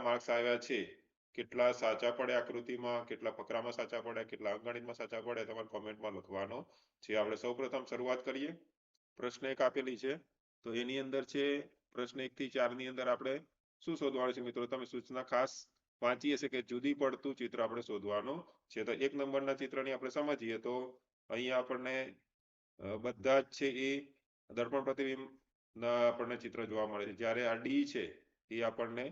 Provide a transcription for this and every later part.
Marks આવ્યા છે, કેટલા સાચા પડે આકૃતિમાં, કેટલા ફકરામાં સાચા પડે, કેટલા અંકગણિતમાં સાચા પડે, તમારે કોમેન્ટમાં લખવાનો છે. આપણે સૌપ્રથમ શરૂઆત કરીએ. પ્રશ્ન 1 આપેલી છે, તો એની અંદર છે પ્રશ્ન 1 થી 4 ની અંદર આપણે શું શોધવાનું છે મિત્રો? તમે સૂચના ખાસ વાંચી હશે કે જુદી પડતું ચિત્ર આપણે શોધવાનું છે. તો 1 નંબરના ચિત્રની આપણે સમજીએ તો અહીંયા આપણને બધા જ છે એ દર્પણ પ્રતિબિંબ ના આપણને ચિત્ર જોવા મળે છે. જ્યારે આ ડી છે એ આપણને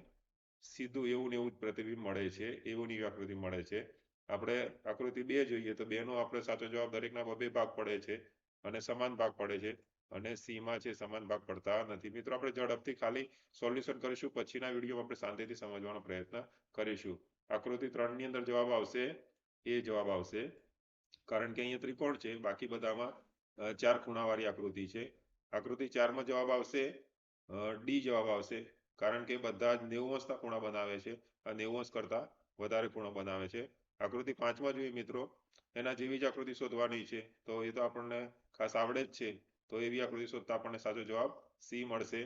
સીધું એવું ને એવું જ પ્રતિબિંબ મળે છે, એવું ની આકૃતિ મળે છે. આપણે આકૃતિ 2 જોઈએ તો 2 નો આપણે સાચો જવાબ દરેકના 2 ભાગ પડે છે અને સમાન ભાગ પડે છે, અને સી માં છે સમાન ભાગ પડતા નથી. મિત્રો આપણે ઝડપથી ખાલી સોલ્યુશન કરીશું, પછીના વિડીયોમાં આપણે શાંતિથી સમજવાનો પ્રયત્ન કરીશું. આકૃતિ 3 ની અંદર જવાબ આવશે એ જવાબ આવશે, કારણ કે અહીંયા ત્રિકોણ છે, બાકી બધામાં 4 ખૂણાવાળી આકૃતિ છે. આકૃતિ 4 માં જવાબ આવશે ડી જવાબ આવશે, કારણ કે બધા જ 90 અંશના ખૂણા બનાવે છે, આ 90 અંશ કરતા વધારે ખૂણો બનાવે છે. આકૃતિ 5 માં જોઈએ મિત્રો, એના જેવી જ આકૃતિ શોધવાની છે, તો એ તો આપણને ખાસ આવડે જ છે. તો એવી આકૃતિ શોધતા આપણને સાચો જવાબ સી મળશે,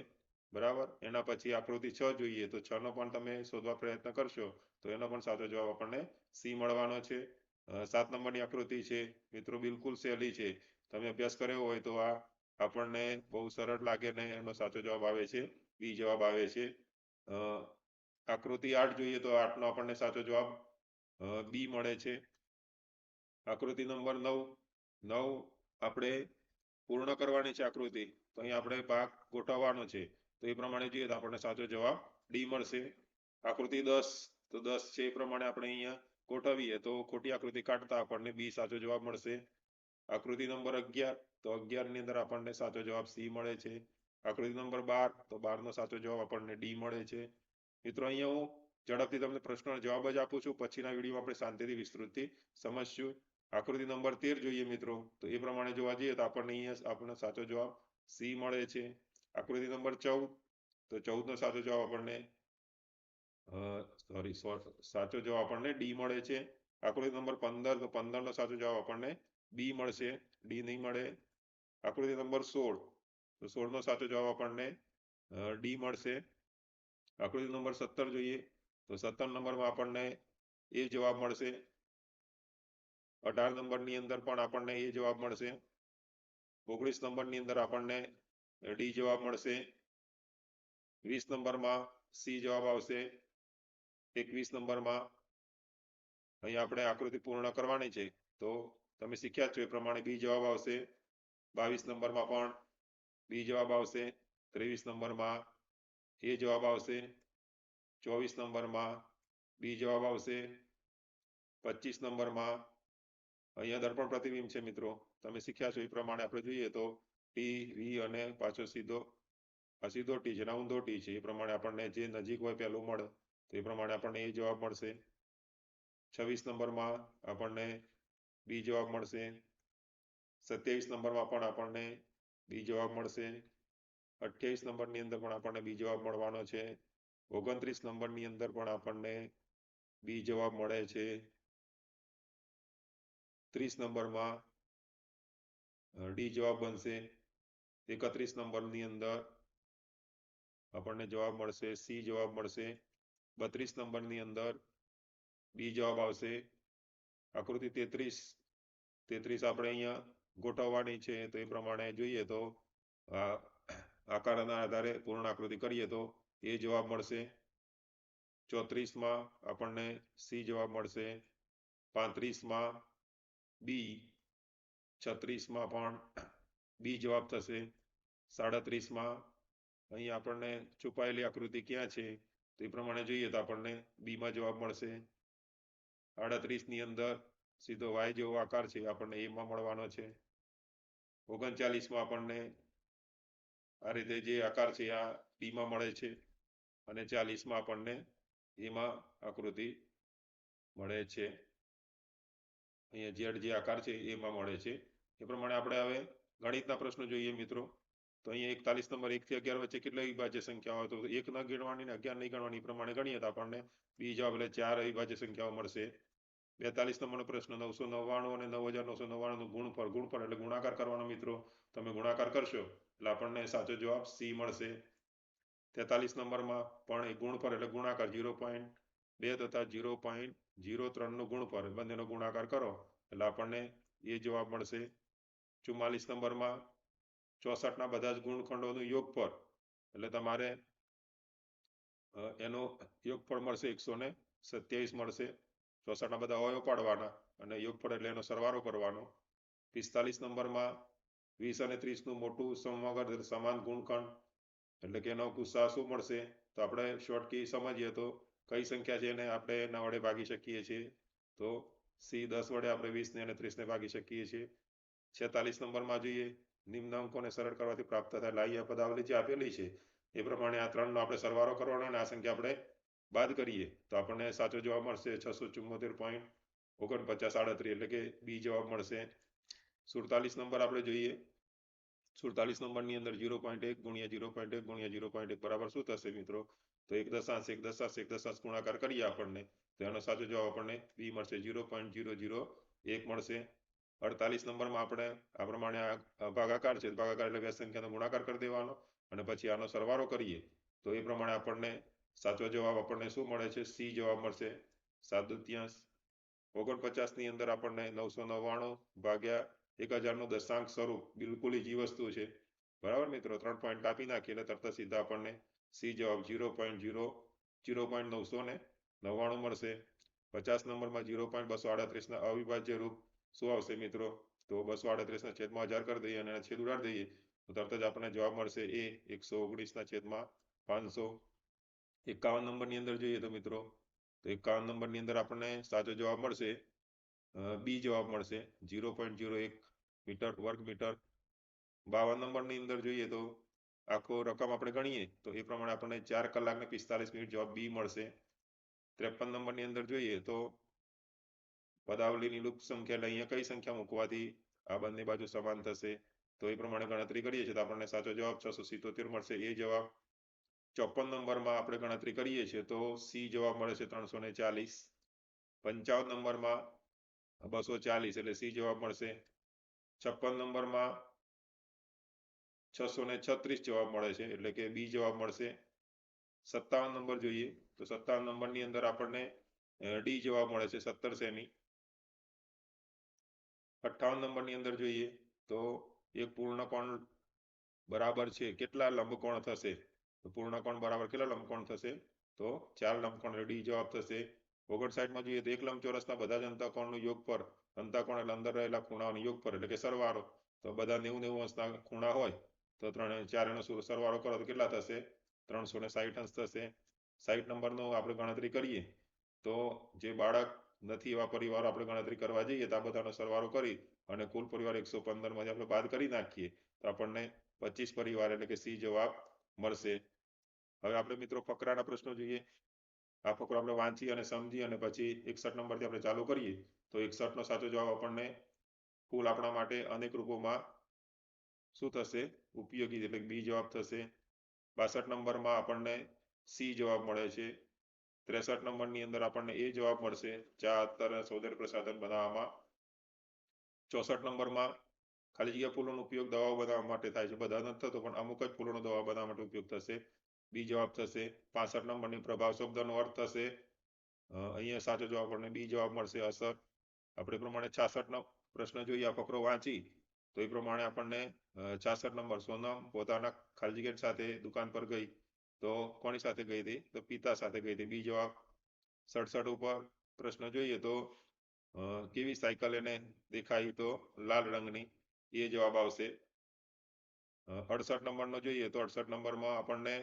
બરાબર. એના પછી આકૃતિ 6 જોઈએ તો 6 નો પણ તમે શોધવા પ્રયત્ન કરશો તો એનો પણ સાચો જવાબ આપણને સી મળવાનો છે. 7 નંબરની આકૃતિ છે મિત્રો, બિલકુલ સહેલી છે, તમે અભ્યાસ કર્યો હોય તો આ આપણને બહુ સરળ લાગે ને એનો સાચો જવાબ આવે છે બી જવાબ આવે છે. આકૃતિ 8 જોઈએ તો 8 નો આપણને સાચો જવાબ બી મળે છે. આકૃતિ નંબર 9 આપણે પૂર્ણ કરવાની છે આકૃતિ, તો અહીં આપણે ભાગ ગોઠવવાનો છે, તો એ પ્રમાણે જોઈએ તો આપણને સાચો જવાબ ડી મળશે. આકૃતિ 10 તો 10 છે એ પ્રમાણે આપણે અહીંયા ગોઠવીએ તો ખોટી આકૃતિ કાઢતા આપણને બી સાચો જવાબ મળશે. આકૃતિ નંબર 11 તો 11 ની અંદર આપણને સાચો જવાબ સી મળે છે. આકૃતિ નંબર 12 તો 12 નો સાચો જવાબ આપણને ડી મળે છે. મિત્રો અહીંયા હું ઝડપથી તમને પ્રશ્નનો જવાબ જ આપું છું, પછીના વિડીયોમાં આપણે શાંતિથી વિસ્તૃતથી સમજશું. આકૃતિ નંબર 13 જોઈએ મિત્રો, તો એ પ્રમાણે જોવા જઈએ તો આપણને અહીંયા આપણને સાચો જવાબ સી મળે છે. આકૃતિ નંબર 14 તો 14 નો સાચો જવાબ આપણને સાચો જવાબ આપણને ડી મળે છે. આકૃતિ નંબર 15 તો 15 નો સાચો જવાબ આપણને બી મળશે, ડી નહીં મળે. આકૃતિ નંબર 16 તો 16 નો સાચો જવાબ આપણને ડી મળશે. આકૃતિ નંબર 17 જોઈએ તો 17 નંબરમાં આપણને એ જવાબ મળશે. 18 નંબરની અંદર પણ આપણને એ જવાબ મળશે. 19 નંબરની અંદર આપણને ડી જવાબ મળશે. 20 નંબરમાં સી જવાબ આવશે. 21 નંબરમાં અહીં આપણે આકૃતિ પૂર્ણ કરવાની છે, તો તમે શીખ્યા છો એ પ્રમાણે બી જવાબ આવશે. 22 નંબરમાં પણ બી જવાબ આવશે. 23 નંબરમાં એ જવાબ આવશે. 24 નંબરમાં બી જવાબ આવશે. 25 નંબરમાં અહીંયા દર્પણ પ્રતિબિંબ છે મિત્રો, તમે શીખ્યા છો એ પ્રમાણે આપણે જોઈએ તો ટી વી અને પાછો સીધો ટી છે, ઊંધો ટી છે, એ પ્રમાણે આપણને જે નજીક હોય પહેલું મળે તો એ પ્રમાણે આપણને એ જવાબ મળશે. 26 નંબરમાં આપણને બી જવાબ મળશે. 27 નંબરમાં પણ આપણને બી જવાબ મળશે. 28 નંબરની અંદર પણ આપણને બી જવાબ મળવાનો છે. 29 નંબરની અંદર પણ આપણને બી જવાબ મળે છે. 30 નંબરમાં ડી જવાબ બનશે. 31 નંબરની અંદર આપણને જવાબ મળશે સી જવાબ મળશે. 32 નંબરની અંદર બી જવાબ આવશે. આકૃતિ 33 આપણે અહીંયા ગોઠવવાની છે, તો એ પ્રમાણે જોઈએ તો આકારના આધારે પૂર્ણ આકૃતિ કરીએ તો એ જવાબ મળશે. 34માં આપણને સી જવાબ મળશે. 35માં બી. 36માં પણ બી જવાબ થશે. 37માં અહીં આપણને છુપાયેલી આકૃતિ ક્યાં છે તો એ પ્રમાણે જોઈએ તો આપણને બીમાં જવાબ મળશે. 38ની અંદર સીધો વાય જેવો આકાર છે, આપણને એમાં મળવાનો છે. 39માં આપણને આ રીતે જે આકાર છે આ ડીમાં મળે છે, અને 40માં આપણને એમાં આકૃતિ મળે છે. અહીંયા ઝેડ જે આકાર છે એમાં મળે છે. એ પ્રમાણે આપણે હવે ગણિતના પ્રશ્નો જોઈએ મિત્રો, તો અહીંયા 41 નંબર 1 થી 11 વચ્ચે કેટલા અવિભાજ્ય સંખ્યાઓ તો 1 ન ગણવાની ને 11 નહીં ગણવાની, પ્રમાણે ગણીએ તો આપણને બી જવાબ એટલે 4 અવિભાજ્ય સંખ્યાઓ મળશે. 42 નંબરનો પ્રશ્ન 999 અને 9999 નું ગુણફળ એટલે ગુણાકાર કરવાનો મિત્રો, તમે ગુણાકાર કરશો એટલે આપણને સાચો જવાબ સી મળશે. 43 નંબરમાં પણ એ ગુણફળ એટલે ગુણાકાર 0.2 તથા 0.03 નું ગુણફળ બંનેનો ગુણાકાર કરો એટલે આપણને એ જવાબ મળશે 44 નંબરમાં 64 ના બધા જ ગુણખંડોનું યોગફળ એટલે તમારે એનો યોગફળ મળશે 127 મળશે 64 ના બધા અવયવ પાડવાના અને યોગફળ એટલે એનો સરવાળો કરવાનો 45 નંબરમાં 20 અને 30 નું મોટું સમવર્ગ સમાન ગુણખંડ એટલે કે એનો ગુસા શું મળશે તો આપણે શોર્ટકી સમજીએ તો કઈ સંખ્યા છે એને આપણે એના વડે ભાગી શકીએ છીએ તો સી 10 વડે આપણે 20 ને અને 30 ને ભાગી શકીએ છીએ 46 નંબરમાં જોઈએ નિમ્ન અંકોને સરળ કરવાથી પ્રાપ્ત થયેલા અહીંયા પદાવલી જે આપેલી છે એ પ્રમાણે આ ત્રણનો આપણે સરવાળો કરવાનો અને આ સંખ્યા આપણે બાદ કરીએ તો આપણને સાચો જવાબ મળશે 674.4938 એટલે કે બી જવાબ મળશે 47 નંબર આપણે જોઈએ 47 નંબરની અંદર 0.1 ગુણ્યા 0.1 ગુણ્યા 0.1 બરાબર શું થશે મિત્રો તો 1 ગુણાકાર કરીએ આપણને તો એનો સાચો જવાબ આપણને બી મળશે 0.001 મળશે 48 નંબરમાં આપણે આ પ્રમાણે ભાગાકાર છે ભાગાકાર એટલે બે સંખ્યાનો ગુણાકાર કરી દેવાનો અને પછી આનો સરવાળો કરીએ તો એ પ્રમાણે આપણને સાચો જવાબ આપણને શું મળે છે સી જવાબ મળશે 7/4 49 ની અંદર આપણને 999 ભાગ્યા 1000 નું દશાંક સ્વરૂપ બિલકુલ ઈજી વસ્તુ છે બરાબર મિત્રો 3 પોઈન્ટ કાપી નાખીએ એટલે તરત સીધા આપણને સી જવાબ 0.999 મળશે 50 નંબરમાં 0.238 ના અવિભાજ્ય રૂપ શું આવશે મિત્રો તો 238 ના છેદમાં 1000 કરી દઈએ અને છેદ ઉડાડી દઈએ તો તરત જ આપણને જવાબ મળશે એ 119 ના છેદમાં 500 51 નંબરની અંદર જોઈએ તો મિત્રો તો 51 નંબરની અંદર આપણને સાચો જવાબ મળશે બી જવાબ મળશે 0.01 મીટર વર્ગ મીટર 52 નંબરની અંદર જોઈએ તો આખો રકમ આપણે ગણીએ તો એ પ્રમાણે આપણને 4 કલાક ને 45 મિનિટ જવાબ બી મળશે 53 નંબરની અંદર જોઈએ તો પદાવલીની લુપ્ત સંખ્યા અહીંયા કઈ સંખ્યા મૂકવાથી આ બંને બાજુ સમાન થશે તો એ પ્રમાણે ગણતરી કરીએ છીએ તો આપણને સાચો જવાબ 677 મળશે એ જવાબ 54 નંબરમાં આપણે ગણતરી કરીએ છીએ તો સી જવાબ મળે છે 340 55 નંબરમાં 240 એટલે સી જવાબ મળશે 56 નંબરમાં 636 જવાબ મળે છે એટલે કે બી જવાબ મળશે 57 નંબર જોઈએ તો 57 નંબરની અંદર આપણને ડી જવાબ મળે છે 17 સેમી 58 નંબરની અંદર જોઈએ તો એક પૂર્ણકોણ બરાબર છે કેટલા લંબકોણ થશે તો પૂર્ણકોણ બરાબર કેટલા લંબકોણ થશે તો 4 લંબકોણ ડી જવાબ થશે 59 માં જોઈએ તો એક લંબચોરસના બધા જ અંતઃકોણનું યોગફળ અંતઃકોણ એટલે અંદર રહેલા ખૂણાઓનું યોગફળ એટલે કે સરવાળો તો બધા 90 અંશના ખૂણા હોય તો 4 નો સરવાળો કરો તો કેટલા થશે 360 અંશ થશે 60 નંબરનો આપણે ગણતરી કરીએ તો જે બાળક નથી એવા પરિવારો આપણે ગણતરી કરવા જઈએ તો આ બધાનો સરવાળો કરી અને કુલ પરિવાર 115 માંથી આપણે બાદ કરી નાખીએ તો આપણને 25 પરિવાર એટલે કે સી જવાબ મળશે હવે આપણે મિત્રો ફકરાના પ્રશ્નો જોઈએ આ ફકરો આપણે વાંચી અને સમજી અને પછી 61 નંબરથી આપણે ચાલુ કરીએ તો 61 નો સાચો જવાબ આપણને કુલ આપણા માટે અનેક રૂપોમાં શું થશે ઉપયોગી એટલે બી જવાબ થશે 62 નંબરમાં આપણને સી જવાબ મળે છે 63 નંબરની અંદર આપણને એ જવાબ મળશે ચા અત્તર અને સૌંદર્ય પ્રસાધન બનાવવામાં 64 નંબરમાં ખાલી જગ્યા ફૂલોનો ઉપયોગ દવાઓ બનાવવા માટે થાય છે બધા નથી થતો પણ અમુક જ ફૂલોનો દવા બનાવવા માટે ઉપયોગ થશે બી જવાબ થશે 65 નંબરની પ્રભાવ શબ્દનો અર્થ થશે અહીંયા સાચો જવાબ આપણને બી જવાબ મળશે અસર આપણે પ્રમાણે 66 નો પ્રશ્ન જોઈએ આ ફકરો વાંચી તો એ પ્રમાણે આપણને 66 નંબર સોનમ પોતાના ખાલી જગ્યા સાથે દુકાન પર ગઈ તો કોની સાથે ગઈ હતી તો પિતા સાથે ગઈ હતી બી જવાબ 67 ઉપર પ્રશ્ન જોઈએ તો કેવી સાયકલ એને દેખાઈ તો લાલ રંગની એ જવાબ આવશે 68 નંબરનો જોઈએ તો 68 નંબરમાં આપણને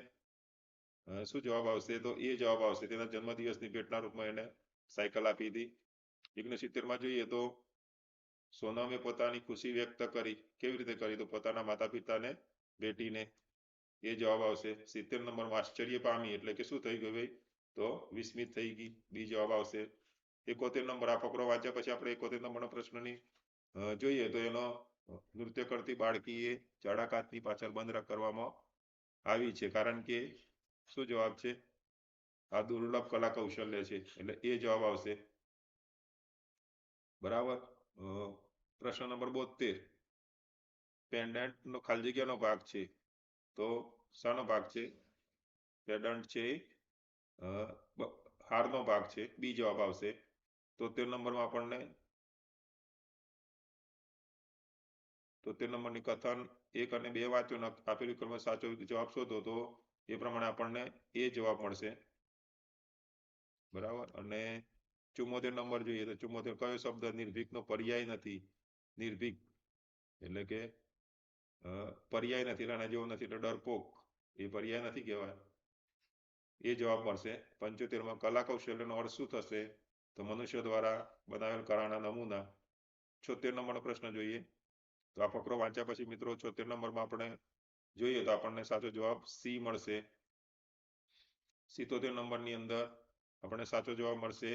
શું જવાબ આવશે તો એ જવાબ આવશે તેના જન્મદિવસની ભેટના રૂપમાં એને સાયકલ આપી હતી 69 માં જોઈએ તો સોનમે પોતાની ખુશી વ્યક્ત કરી કેવી રીતે કરી તો પોતાના માતા પિતાને ભેટીને એ જવાબ આવશે 70 નંબરમાં આશ્ચર્ય પામી એટલે કે શું થઈ ગયું ભાઈ તો વિસ્મિત થઈ ગઈ બી જવાબ આવશે 71 નંબર આ ફકરો વાંચ્યા પછી આપણે 71 નંબરના પ્રશ્નની જોઈએ તો એનો નૃત્ય કરતી બાળકીએ જાડા કાચની પાછળ બંધ કરવામાં આવી છે કારણ કે શું જવાબ છે આ દુર્લભ કલા કૌશલ્ય છે એટલે એ જવાબ આવશે બરાબર પ્રશ્ન નંબર 72 પેન્ડન્ટ નો ખાલી જગ્યાનો ભાગ છે તો શાનો ભાગ છે પેડન્ટ છે હારનો ભાગ છે, બી જવાબ આવશે. 73 નંબરમાં આપણને 73 નંબરની કથન 1 અને 2 વાંચો ને આપેલ વિકલ્પમાં સાચો જવાબ શોધો તો એ પ્રમાણે આપણને એ જવાબ મળશે. બરાબર. અને 74 નંબર જોઈએ તો 74 કયો શબ્દ નિર્ભીકનો પર્યાય નથી? નિર્ભીક એટલે કે પર્યાય નથી એટલે એના જેવો નથી એટલે ડરપોક, એ પર્યાય નથી કહેવાય, એ જવાબ મળશે. 75માં કલા કૌશલ્યનો અર્થ શું થશે? તો મનુષ્ય દ્વારા બનાવેલ કળાના નમૂના. 76 નંબરનો પ્રશ્ન જોઈએ તો આ ફકરો વાંચ્યા પછી મિત્રો 76 નંબરમાં આપણે જોઈએ તો આપણને સાચો જવાબ સી મળશે. 77 નંબરની અંદર આપણને સાચો જવાબ મળશે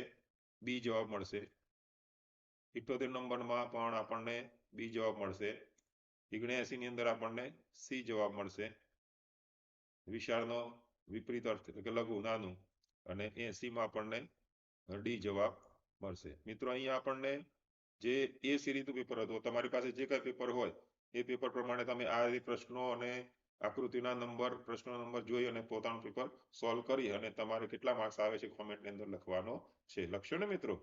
બી જવાબ મળશે. 78 નંબરમાં પણ આપણને બી જવાબ મળશે. 79 ની અંદર આપણને સી જવાબ મળશે. વિશાળનો વિપરીત અર્થ એટલે કે લઘુ, નાનું. અને 80માં આપણને ડી જવાબ મળશે. મિત્રો અહીંયા આપણને જે એ સિરીઝનું પેપર હતું, તમારી પાસે જે કાંઈ પેપર હોય એ પેપર પ્રમાણે તમે આ પ્રશ્નો અને આકૃતિના નંબર, પ્રશ્નો નંબર જોઈ અને પોતાનું પેપર સોલ્વ કરી અને તમારે કેટલા માર્ક્સ આવે છે કોમેન્ટની અંદર લખવાનો છે. લખશો ને મિત્રો?